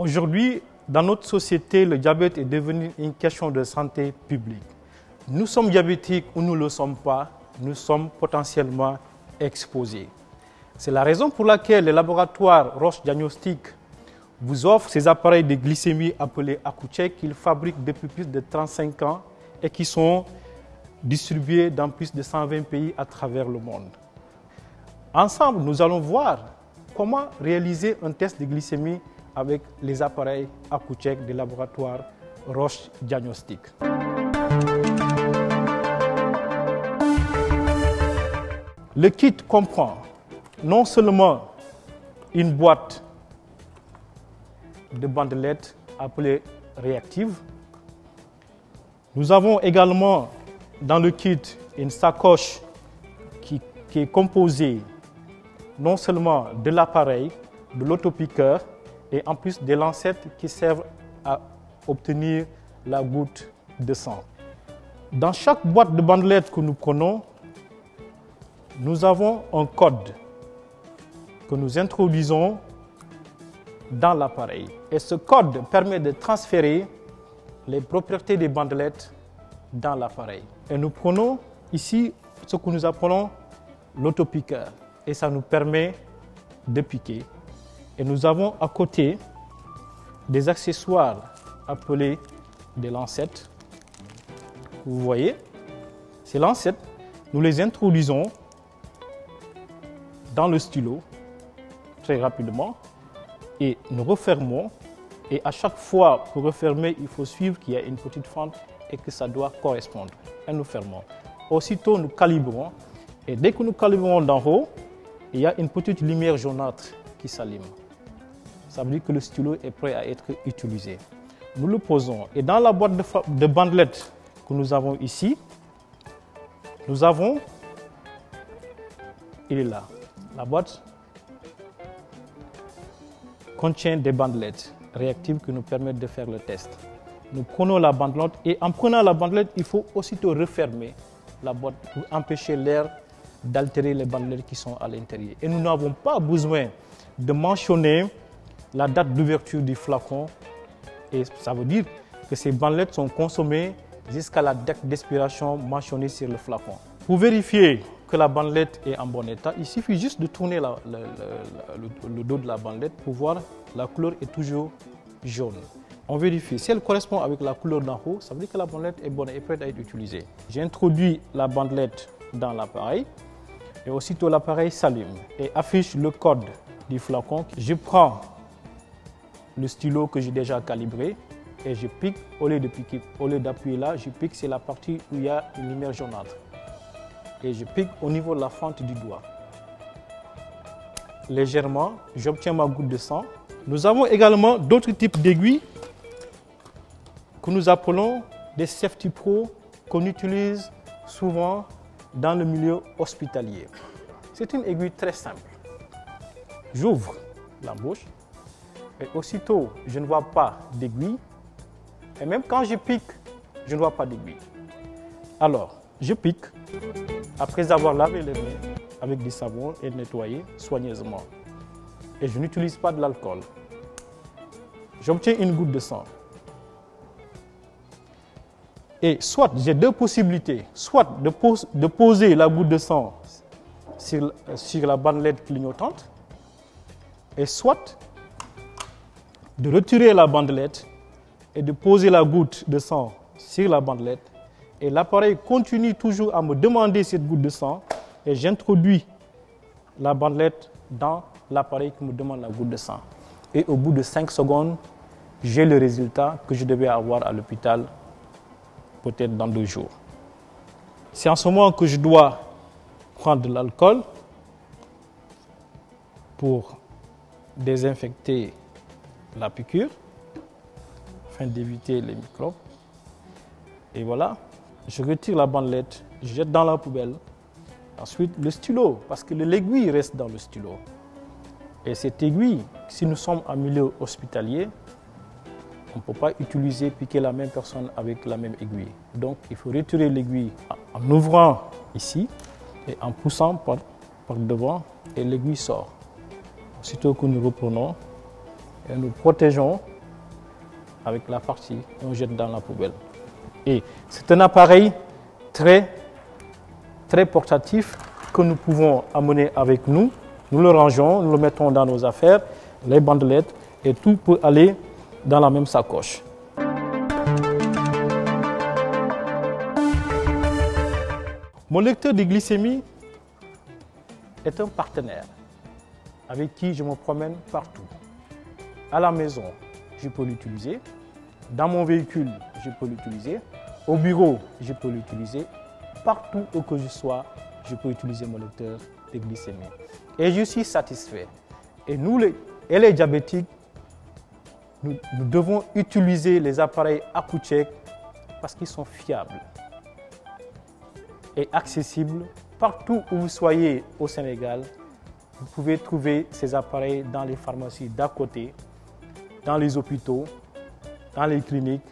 Aujourd'hui, dans notre société, le diabète est devenu une question de santé publique. Nous sommes diabétiques ou nous ne le sommes pas, nous sommes potentiellement exposés. C'est la raison pour laquelle le laboratoire Roche Diagnostic vous offre ces appareils de glycémie appelés Accu-Chek qu'il fabrique depuis plus de 35 ans et qui sont distribués dans plus de 120 pays à travers le monde. Ensemble, nous allons voir comment réaliser un test de glycémie avec les appareils Accu-Chek du laboratoire Roche Diagnostic. Le kit comprend non seulement une boîte de bandelettes appelée réactive, nous avons également dans le kit une sacoche qui est composée non seulement de l'appareil, de l'autopiqueur et en plus des lancettes qui servent à obtenir la goutte de sang. Dans chaque boîte de bandelettes que nous prenons, nous avons un code que nous introduisons dans l'appareil. Et ce code permet de transférer les propriétés des bandelettes dans l'appareil. Et nous prenons ici ce que nous appelons l'autopiqueur. Et ça nous permet de piquer. Et nous avons à côté des accessoires appelés des lancettes. Vous voyez, ces lancettes, nous les introduisons dans le stylo très rapidement et nous refermons. Et à chaque fois, pour refermer, il faut suivre qu'il y a une petite fente et que ça doit correspondre. Et nous fermons. Aussitôt, nous calibrons. Et dès que nous calibrons d'en haut, il y a une petite lumière jaunâtre qui s'allume. Ça veut dire que le stylo est prêt à être utilisé. Nous le posons. Et dans la boîte de bandelettes que nous avons ici, nous avons, il est là, la boîte contient des bandelettes réactives qui nous permettent de faire le test. Nous prenons la bandelette et en prenant la bandelette, il faut aussitôt refermer la boîte pour empêcher l'air d'altérer les bandelettes qui sont à l'intérieur. Et nous n'avons pas besoin de mentionner la date d'ouverture du flacon. Et ça veut dire que ces bandelettes sont consommées jusqu'à la date d'expiration mentionnée sur le flacon. Pour vérifier que la bandelette est en bon état, il suffit juste de tourner le dos de la bandelette pour voir la couleur est toujours jaune. On vérifie. Si elle correspond avec la couleur d'en haut, ça veut dire que la bandelette est bonne et prête à être utilisée. J'introduis la bandelette dans l'appareil et aussitôt l'appareil s'allume et affiche le code du flacon. Je prends le stylo que j'ai déjà calibré et je pique. Au lieu de piquer, au lieu d'appuyer là, je pique, c'est la partie où il y a une lumière jaunâtre. Et je pique au niveau de la fente du doigt. Légèrement, j'obtiens ma goutte de sang. Nous avons également d'autres types d'aiguilles que nous appelons des Safety Pro qu'on utilise souvent dans le milieu hospitalier. C'est une aiguille très simple. J'ouvre l'embouche et aussitôt, je ne vois pas d'aiguille. Et même quand je pique, je ne vois pas d'aiguille. Alors, je pique après avoir lavé les mains avec du savon et nettoyé soigneusement. Et je n'utilise pas de l'alcool. J'obtiens une goutte de sang. Et soit j'ai deux possibilités, soit de poser la goutte de sang sur la bandelette clignotante, et soit de retirer la bandelette et de poser la goutte de sang sur la bandelette. Et l'appareil continue toujours à me demander cette goutte de sang et j'introduis la bandelette dans l'appareil qui me demande la goutte de sang. Et au bout de 5 secondes, j'ai le résultat que je devais avoir à l'hôpital peut-être dans 2 jours. C'est en ce moment que je dois prendre de l'alcool pour désinfecter la piqûre afin d'éviter les microbes. Et voilà. Je retire la bandelette, je jette dans la poubelle. Ensuite, le stylo, parce que l'aiguille reste dans le stylo. Et cette aiguille, si nous sommes en milieu hospitalier, on ne peut pas piquer la même personne avec la même aiguille. Donc, il faut retirer l'aiguille en ouvrant ici et en poussant par devant et l'aiguille sort. Aussitôt que nous reprenons et nous protégeons avec la partie qu'on jette dans la poubelle. Et c'est un appareil très portatif que nous pouvons amener avec nous. Nous le rangeons, nous le mettons dans nos affaires, les bandelettes, et tout peut aller dans la même sacoche. Mon lecteur de glycémie est un partenaire avec qui je me promène partout. À la maison, je peux l'utiliser. Dans mon véhicule, je peux l'utiliser. Au bureau, je peux l'utiliser. Partout où que je sois, je peux utiliser mon lecteur de glycémie. Et je suis satisfait. Et nous, les diabétiques, nous devons utiliser les appareils Accu-Chek parce qu'ils sont fiables et accessibles. Partout où vous soyez au Sénégal, vous pouvez trouver ces appareils dans les pharmacies d'à côté, dans les hôpitaux, dans les cliniques.